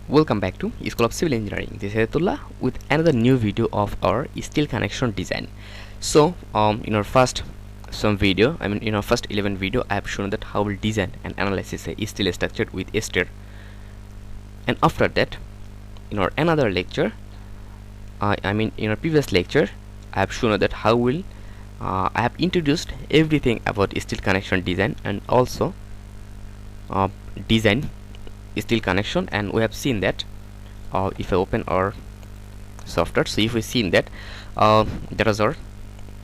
Welcome back to School of Civil Engineering. This is Etullah with another new video of our steel connection design. So in our first in our first 11 video, I have shown that how we'll design and analyze a steel structure with stair. And after that, in our another lecture, in our previous lecture, I have shown that how will I have introduced everything about steel connection design and also design steel connection, and we have seen that if I open our software, so if we seen that that was our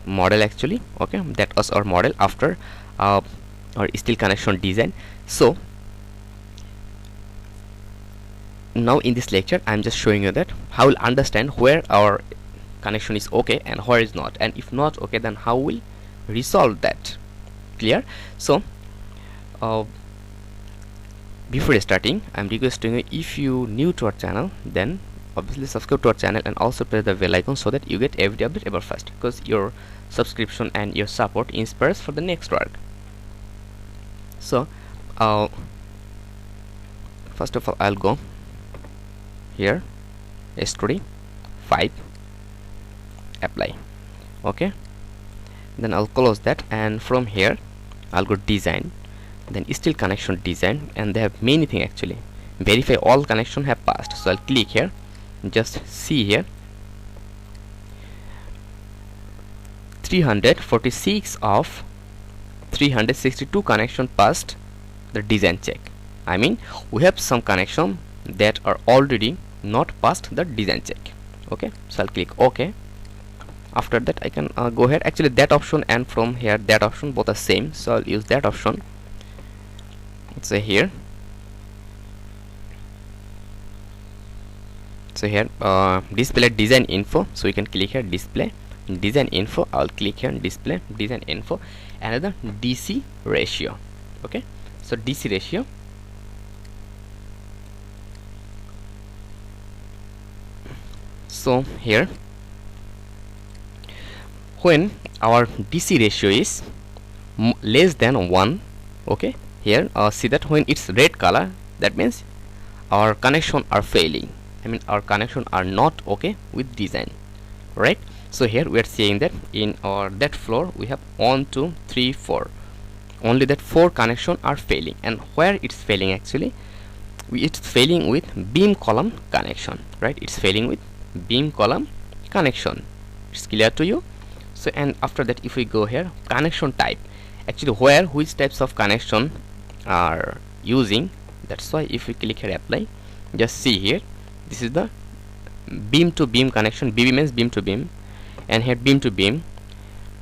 model actually. Okay, that was our model after our steel connection design. So now in this lecture I'm just showing you that how we'll understand where our connection is okay and where is not, and if not okay then how we'll resolve that. Clear? So before starting, I'm requesting you, if you new to our channel, then obviously subscribe to our channel and also press the bell icon so that you get every update ever first, because your subscription and your support inspires for the next work. So first of all, I'll go here, Storey 5, apply. Okay, then I'll close that, and from here I'll go design, then steel connection design, and they have many things actually. Verify all connection have passed, so I'll click here. Just see here, 346 of 362 connection passed the design check. I mean, we have some connection that are already not passed the design check. Okay, so I'll click OK. After that I can go ahead. Actually that option and from here that option both are same, so I'll use that option. So here display design info, so you can click here display design info. I'll click here display design info, another DC ratio. Okay, so DC ratio, so here when our DC ratio is less than 1, okay, here see that when it's red color, that means our connection are failing. I mean our connection are not okay with design, right? So here we are saying that in our that floor we have 1 2 3 4, only that 4 connection are failing. And where it's failing actually, it's failing with beam column connection, right? It's failing with beam column connection. It's clear to you? So and after that, if we go here connection type, actually where which types of connection are using, that's why if we click here apply, just see here, this is the beam to beam connection. BB means beam to beam, and here beam to beam,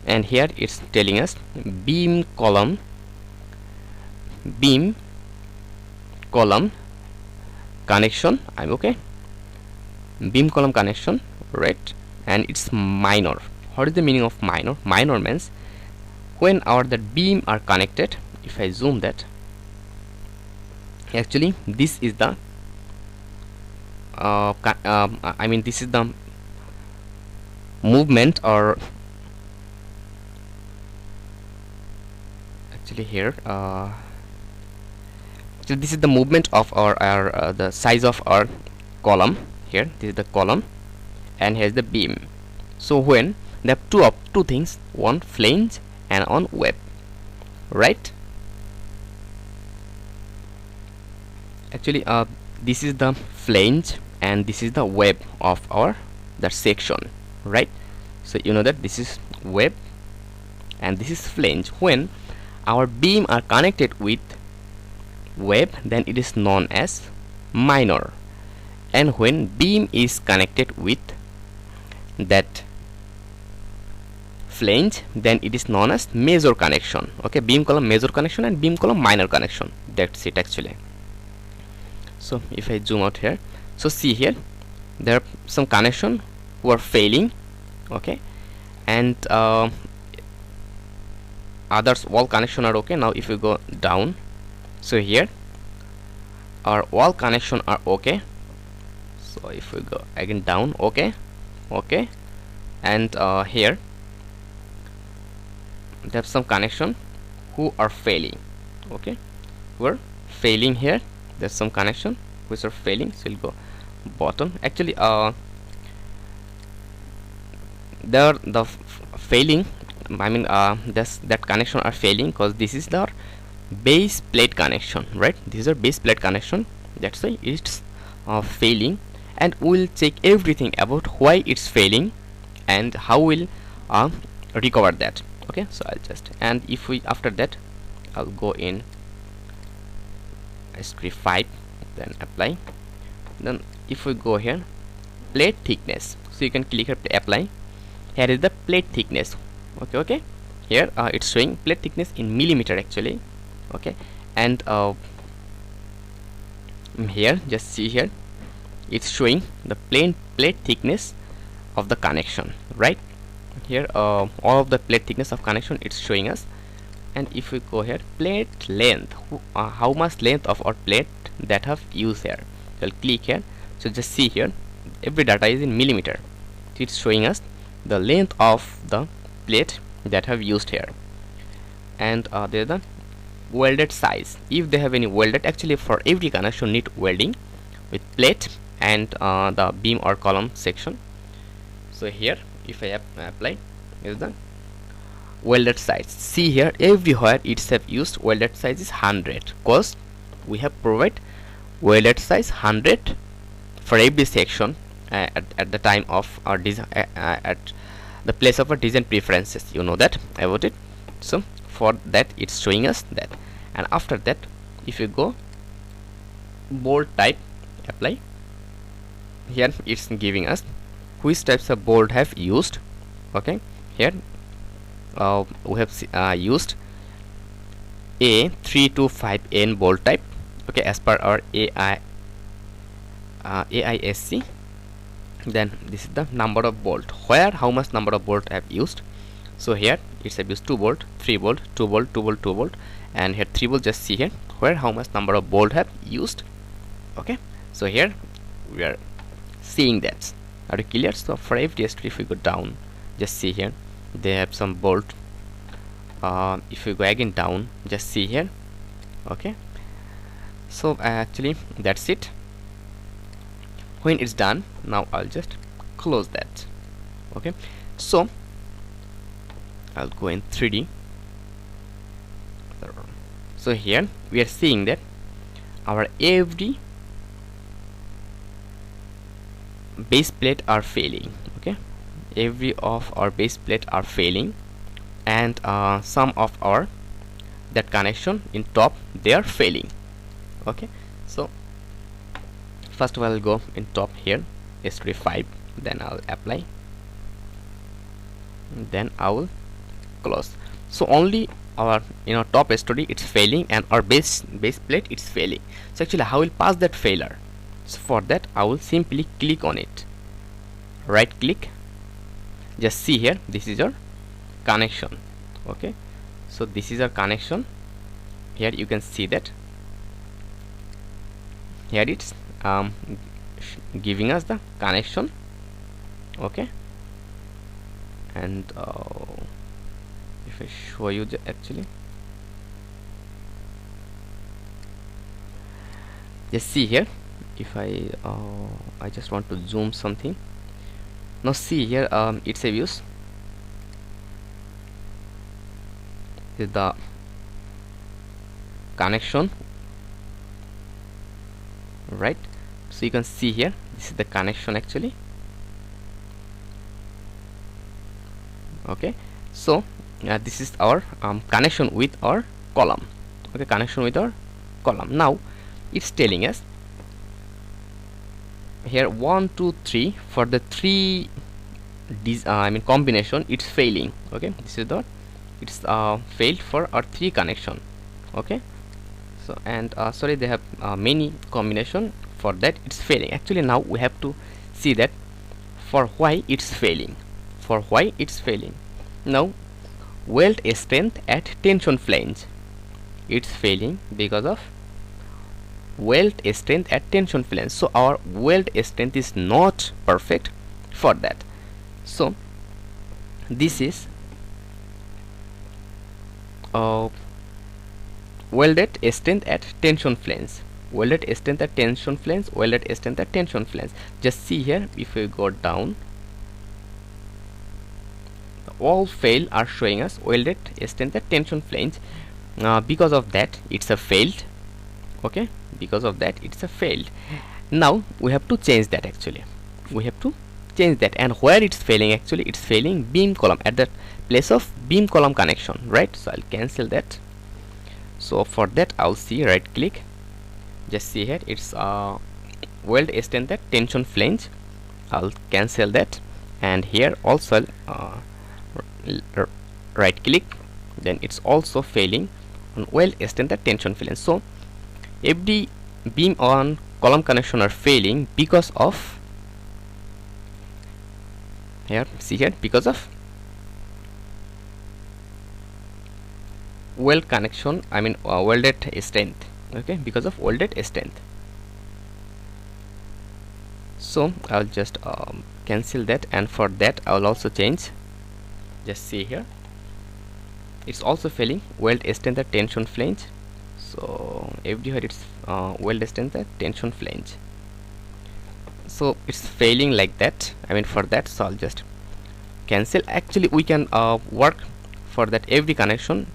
and here it's telling us beam column connection. I'm okay, beam column connection, right? And it's minor. What is the meaning of minor? Minor means when our the beam are connected. If I zoom that, actually this is the this is the movement, or actually here so this is the movement of our the size of our column. Here this is the column and here's the beam. So when they have two things, one flange and on web, right? Actually this is the flange and this is the web of our that section, right? So you know that this is web and this is flange. When our beam are connected with web, then it is known as minor, and when beam is connected with that flange, then it is known as major connection. Okay, beam column major connection and beam column minor connection. That's it actually. So if I zoom out here, so see here there are some connection who are failing, okay, and others wall connection are okay. Now if you go down, so here our wall connection are okay. So if we go again down, okay, and here they have some connection who are failing, okay, who are failing here. There's some connection which are failing, so we'll go bottom. Actually the failing, I mean that connection are failing because this is the base plate connection, right? These are base plate connection, that's why it's failing, and we'll check everything about why it's failing and how we'll recover that. Okay, so I'll just, and if we, after that I'll go in script 5, then apply. Then if we go here, plate thickness, so you can click here, apply. Here is the plate thickness. Okay, here it's showing plate thickness in millimeter actually. Okay, and here, just see here, it's showing the plate thickness of the connection, right? Here all of the plate thickness of connection it's showing us. And if we go here, plate length, how much length of our plate that have used here, so I'll click here. So just see here, every data is in millimeter, so it's showing us the length of the plate that have used here. And there's the welded size, if they have any welded, actually for every connection need welding with plate and the beam or column section. So here if I apply, is the welded size. See here, everywhere it's have used welded size is 100, because we have provided welded size 100 for every section at the time of our design, at the place of our design preferences, you know that about it. So for that it's showing us that. And after that, if you go bolt type, apply, here it's giving us which types of bolt have used. Okay, here we have used A325N bolt type, okay, as per our AISC. Then this is the number of bolt, where how much number of bolt have used. So here it's have used 2 bolt, 3 bolt, 2 bolt, 2 bolt, 2 bolt, and here 3 bolt. Just see here where how much number of bolt have used. Okay, so here we are seeing that. Are you clear? So for FDS, if we go down, just see here they have some bolt. If we go again down, just see here. Okay, so actually that's it. When it's done, now I'll just close that. Okay, so I'll go in 3D. So here we are seeing that our every base plate are failing. Okay, every of our base plate are failing, and some of our that connection in top they are failing. Okay, so first of all I'll go in top here, script 5, then I'll apply, then I will close. So only our top story it's failing, and our base plate it's failing. So actually how will pass that failure? So for that I will simply click on it, right click, just see here, this is your connection. Okay, so this is our connection. Here you can see that here it's giving us the connection. Okay, and if I show you actually, just see here, if I just want to zoom something. Now see here, it's a views is the connection, right? So you can see here, this is the connection actually. Okay, so this is our connection with our column. Okay, connection with our column. Now it's telling us here 1 2 3 for the 3 combination it's failing. Okay, this is the it's failed for our 3 connection. Okay, so and sorry, they have many combination, for that it's failing. Actually now we have to see that for why it's failing. For why it's failing. Now weld strength at tension flange, it's failing because of weld strength at tension flange. So our weld strength is not perfect for that. So this is welded strength at tension flange. welded strength at tension flange, welded strength at tension flange. Just see here, if we go down, all fail are showing us welded strength at tension flange. Because of that it's a failed. Okay, because of that it's a failed. Now we have to change that. Actually we have to change that, and where it's failing, actually it's failing beam column, at the place of beam column connection, right? So I'll cancel that. So for that I'll see, right click, just see here, it's weld strength at tension flange. I'll cancel that, and here also right click, then it's also failing on weld strength at tension flange. So every beam on column connection are failing because of, here see here, because of weld connection, I mean welded strength. Okay, because of welded strength. So I'll just cancel that, and for that I'll also change, just see here, it's also failing weld strength at tension flange. So everywhere it's weld strength at tension flange. So it's failing like that, I mean for that. So I'll just cancel. Actually we can work for that every connection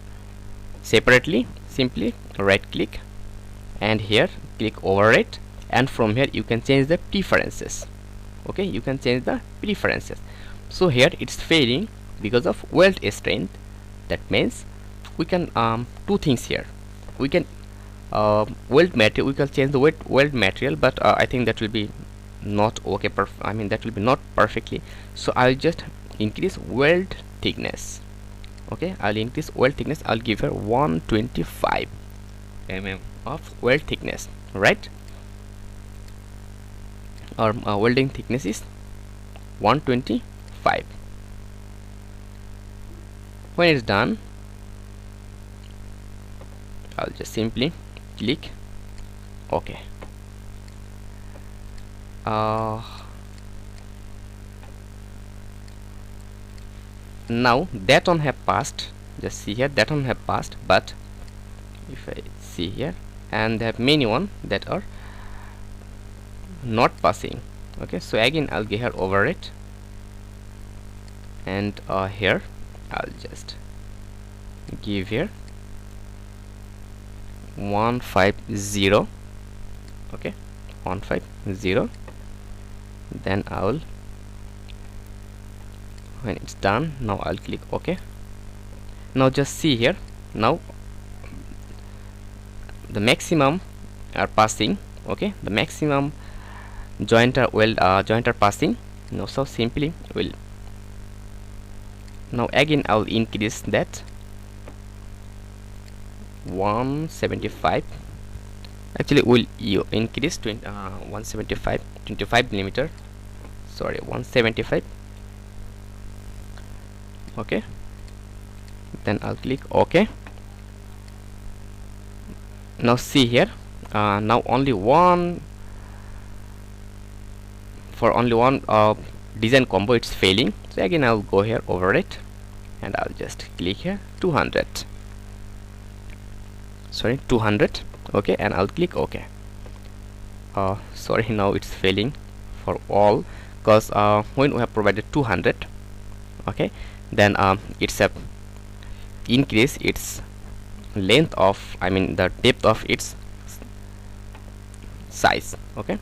separately. Simply right click, and here click over it, and from here you can change the preferences. Okay, you can change the preferences. So here it's failing because of weld strength. That means we can two things here. We can weld material, we can change the weld material, but I think that will be not okay, I mean that will be not perfectly. So I'll just increase weld thickness. Okay, I'll increase weld thickness. I'll give her 125 mm of weld thickness, right? Our welding thickness is 125. When it's done, I'll just simply click OK. Now that one have passed, just see here, that one have passed, but if I see here, and there have many one that are not passing. Okay, so again I'll get here over it, and here I'll just give here 150. Okay, 150. Then I'll, when it's done, now I'll click OK. Now just see here, now the maximum are passing. Okay, the maximum joint are joint are passing. Now so simply will, now again I'll increase that 175. Actually will you increase 175 25 millimeter, sorry 175. Okay, then I'll click OK. Now see here, now only one, for only one design combo it's failing. So again I'll go here over it, and I'll just click here 200, sorry 200. Okay, and I'll click OK. Sorry, now it's failing for all, because when we have provided 200, okay, then it's a increase its length of, I mean the depth of its size. Okay,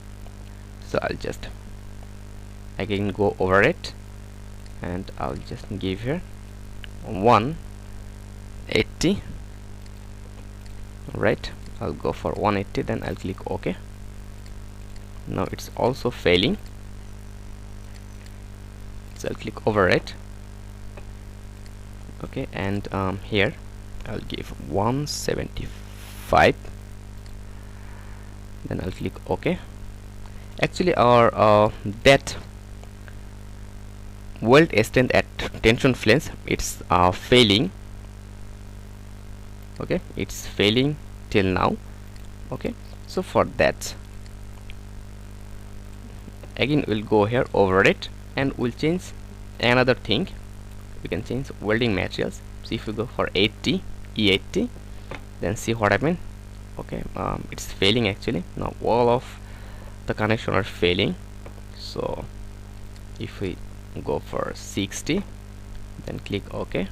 so I'll just again go over it, and I'll just give here 180. Right, I'll go for 180, then I'll click OK. Now it's also failing, so I'll click over it. Okay, and here I'll give 175, then I'll click OK. Actually our that weld strength at tension flange, it's failing. Okay, it's failing till now. Okay, so for that again we'll go here over it, and we'll change another thing. We can change welding materials. So if you go for 80 E80, then see what happened. okay, it's failing actually. Now all of the connection are failing. So if we go for 60, then click OK.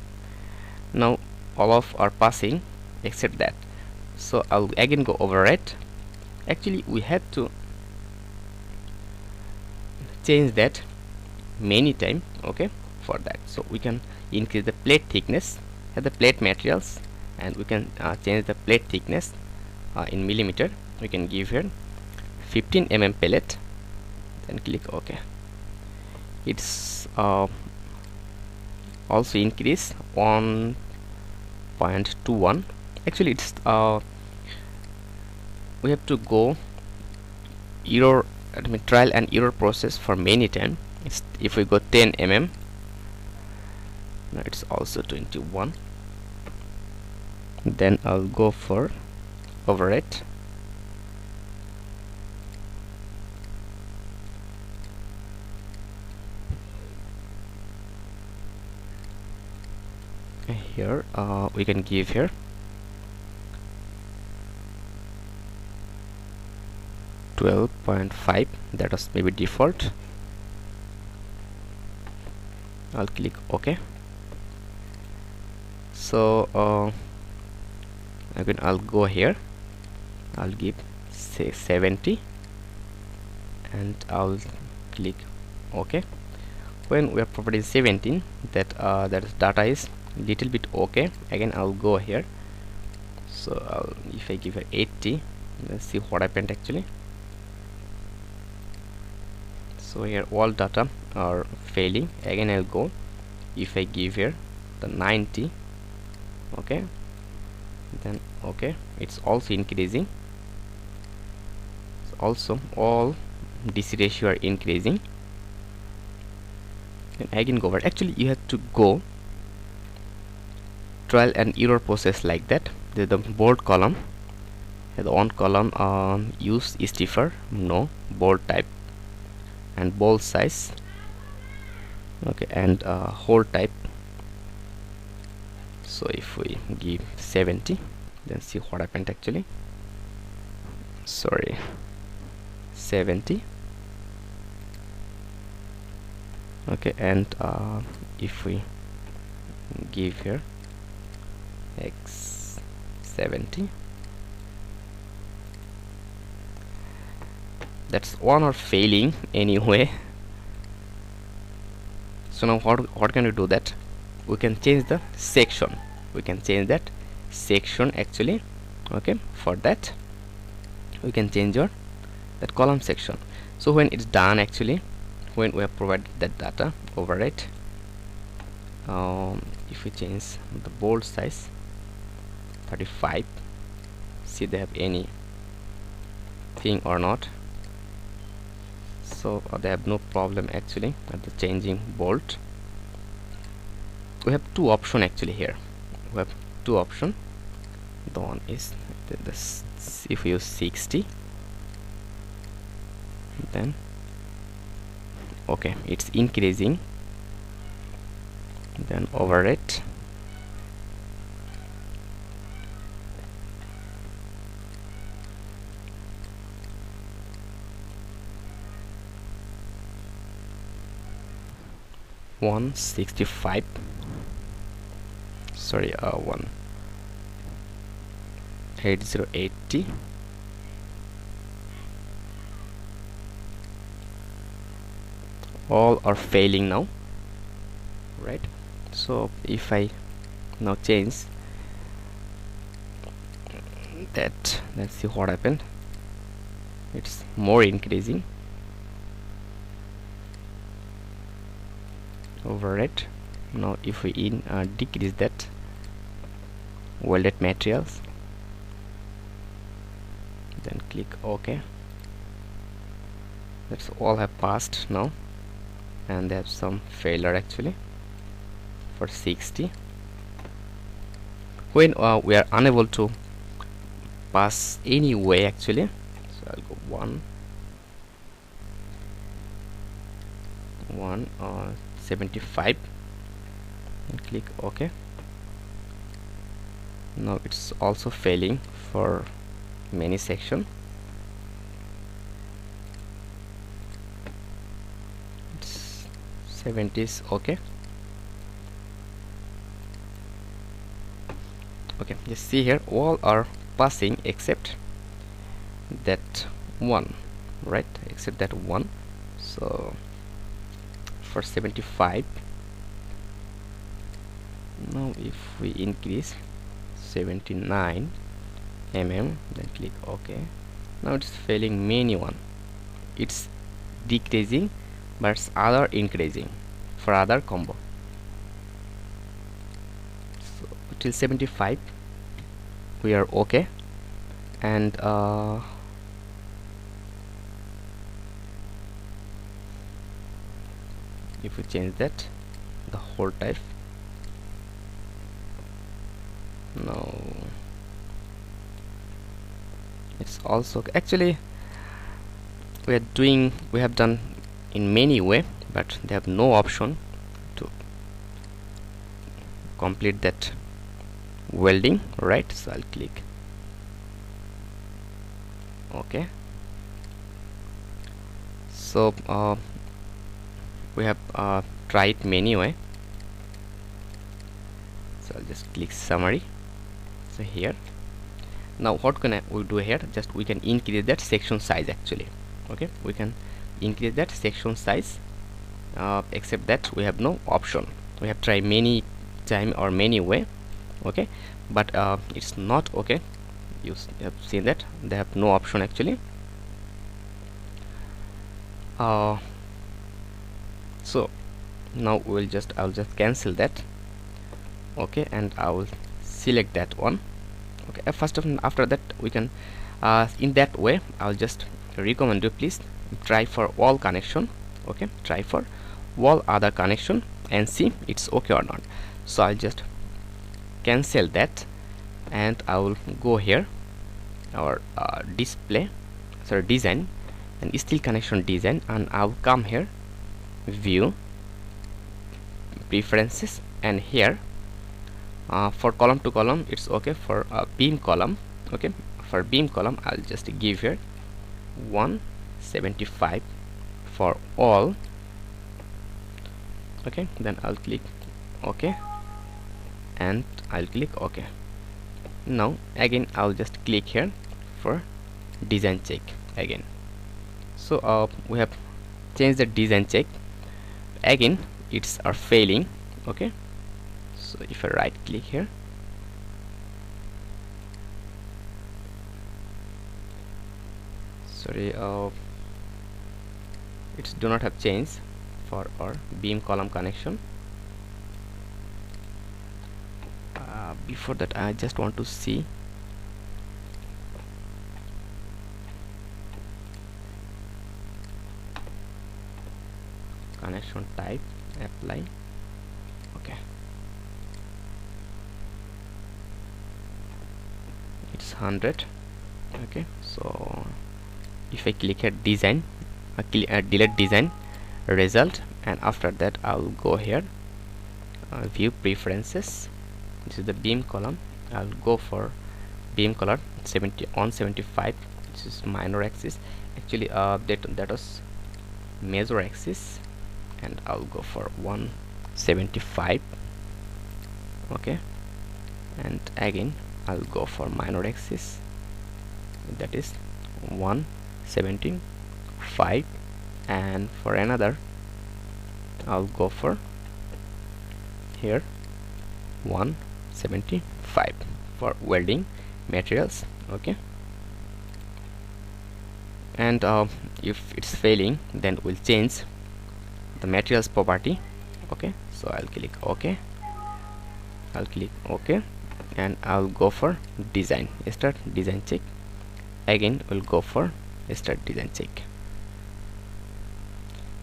Now all of are passing except that. So I'll again go over it. Actually we had to change that many times, okay, for that. So we can increase the plate thickness at the plate materials, and we can change the plate thickness in millimeter. We can give here 15 mm pellet, then click OK. It's also increase 1.21. actually it's we have to go error, trial and error process for many time. It's, if we go 10 mm, now it's also 21. Then I'll go for override. Here we can give here 12.5, that was maybe default. I'll click OK. So again I'll go here, I'll give say 70 and I'll click OK. When we are providing 17, that data is little bit okay. Again I'll go here, so if I give her 80, let's see what happened actually. So here all data are failing. Again I'll go, if I give here the 90, okay, then okay, it's also increasing. So also all DC ratio are increasing. And again go over. Actually you have to go trial and error process like that. The bold column, the one column use stiffer, no, bold type and bold size, okay, and hole type. So if we give 70, then see what happened actually. Sorry, 70, okay, and if we give here x 70, that's one or failing anyway. So now what can we do? That we can change the section, we can change that section actually, okay. For that we can change that column section. So when it's done actually, when we have provided that data over it, if we change the bold size 35, see they have any thing or not. So they have no problem actually at the changing bolt. We have two options actually here. We have two options. The one is this, if we use 60, then okay, it's increasing, then over it, $165, sorry, 18080, all are failing now, right? So if I now change that, let's see what happened. It's more increasing over it. Now if we decrease that welded materials, then click OK. That's all have passed now, and they have some failure actually for 60. When we are unable to pass any way actually, so I'll go 175 and click OK. Now it's also failing for many section. It's 70s. Okay, just see here, all are passing except that one, right? Except that one. So for 75, now if we increase 79 mm, then click OK. Now it's failing many one. It's decreasing, but it's other increasing for other combo. So till 75 we are okay, and if we change that, the whole type, no, it's also actually we have done in many way, but they have no option to complete that welding, right? So I'll click OK. So we have tried many way, so I'll just click summary. So here, now what can we do here? Just we can increase that section size actually. Okay, we can increase that section size, except that we have no option. We have tried many time or many way, okay, but it's not okay. You have seen that they have no option actually. So now I'll just cancel that, okay, and I will select that one. Okay, first of all, after that we can in that way I'll just recommend you, please try for all connection. Okay, try for all other connection and see it's okay or not. So I'll just cancel that, and I will go here, our display, sorry, design, and steel connection design, and I'll come here, view, preferences, and here for column to column it's okay. For beam column, okay, for beam column I'll just give here 175 for all. Okay, then I'll click OK, and I'll click OK. Now again I'll just click here for design check again. So we have changed the design check. Again it's are failing. Okay, so if I right click here, sorry, it's do not have changed for our beam column connection. Before that I just want to see connection type, apply. Okay, it's 100. Okay, so if I click here design, delete design result, and after that I'll go here, view preferences. This is the beam column. I'll go for beam color 70 on 75. This is minor axis actually, that was major axis, and I'll go for 175. okay, and again I'll go for minor axis, that is 175, and for another I'll go for here 175 for welding materials. Okay, and if it's failing, then we'll change the materials property. Okay, so I'll click OK, I'll click OK, and I'll go for design, start design check. Again we'll go for start design check.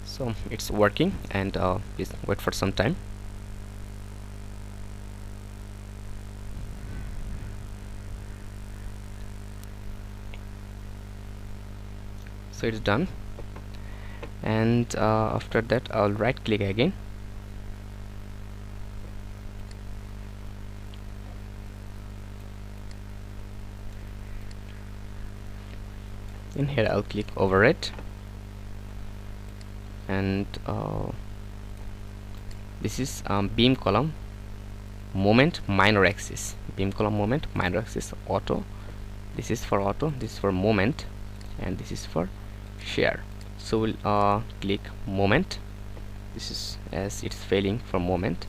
So it's working, and please wait for some time. So it's done, and after that I'll right click again, In here I'll click override, and this is beam column moment minor axis, beam column moment minor axis auto. This is for auto, this is for moment, and this is for share. So we'll click moment. This is as it's failing for moment,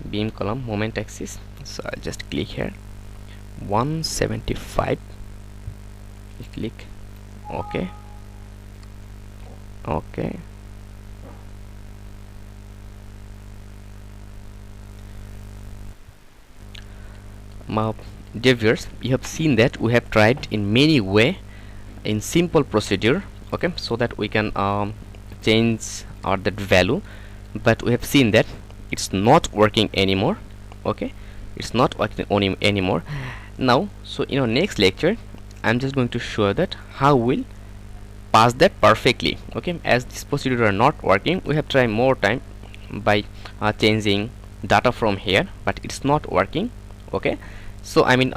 beam column moment axis. So I'll just click here 175. Click OK. Okay. Now, dear viewers, you have seen that we have tried in many way in simple procedure, okay, so that we can change our that value, but we have seen that it's not working anymore. Okay, it's not working anymore now. So in our next lecture I'm just going to show that how we'll pass that perfectly. Okay, as this procedure are not working, we have tried more time by changing data from here, but it's not working. Okay, so I mean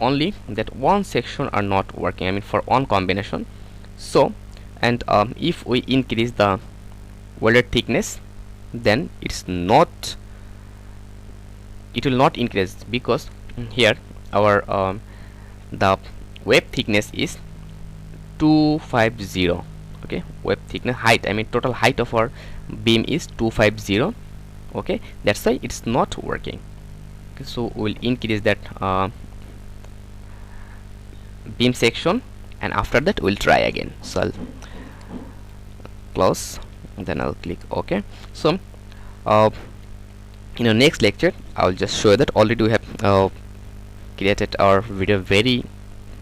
only that one section are not working, I mean for one combination. So and if we increase the welder thickness, then it will not increase, because here our the web thickness is 250. Okay, web thickness height, I mean total height of our beam is 250. Okay, that's why it's not working. Okay, so we'll increase that beam section, and after that we'll try again. So I'll close, and then I'll click OK. So in our next lecture I'll just show that already we have created our video very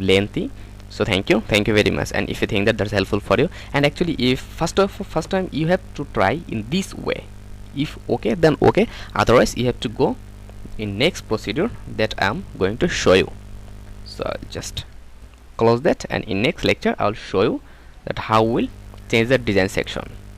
lengthy. So thank you very much, and if you think that that's helpful for you, and actually if first time you have to try in this way, if okay then okay, otherwise you have to go in next procedure that I'm going to show you. So I'll just close that, and in next lecture I'll show you that how we'll change the design section.